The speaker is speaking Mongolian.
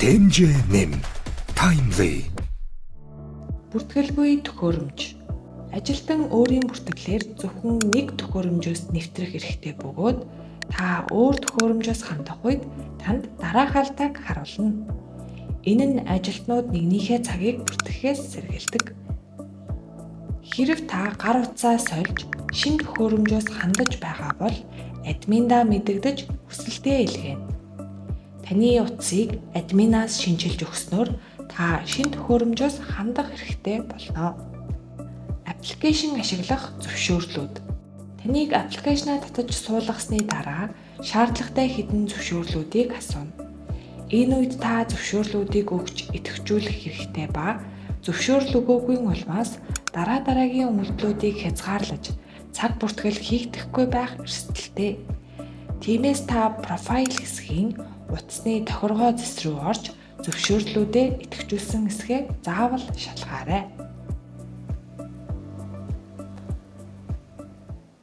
Бүтээмжээ нэм. Timely. Бүртгэлгүй төхөөрөмж. Ажилтан өөрийн бүртгэлээр зөвхөн нэг төхөөрөмжөөс нэвтрэх эрхтэй бөгөөд та өөр төхөөрөмжөөс хандах үед танд дараах алдааг харуулна. Энэ нь ажилтнууд нэгнийхээ цагийг бүртгэхээс сэргийлдэг. Хэрэв та гар утсаа сольж шинэ төхөөрөмжөөс хандаж байгаа бол админдаа мэдэгдэж хүсэлтээ илгээнэ. Таны утсыг админаас шинжилж өгснөөр та шинэ төхөөрөмжөөс хандах хэрэгтэй болно. Аппликейшн ашиглах зөвшөөрлүүд. Таныг аппликейшнаа татаж суулгасны дараа шаардлагатай хэдэн зөвшөөрлүүдийг асууна. Энэ үед та зөвшөөрлүүдийг өгч идэвхжүүлэх хэрэгтэй ба зөвшөөрөл өгөөгүй улмаас дараагийн үйлдэлүүдийг хязгаарлаж цаг бүртгэл хийгдэхгүй байх эрсдэлтэй. Тиймээс та профайл хэсгийн утасны тохиргоо зэс рүү орж зөвшөөрлүүдээ идэвхжүүлсэн хэсгээ заавал шалгаарай.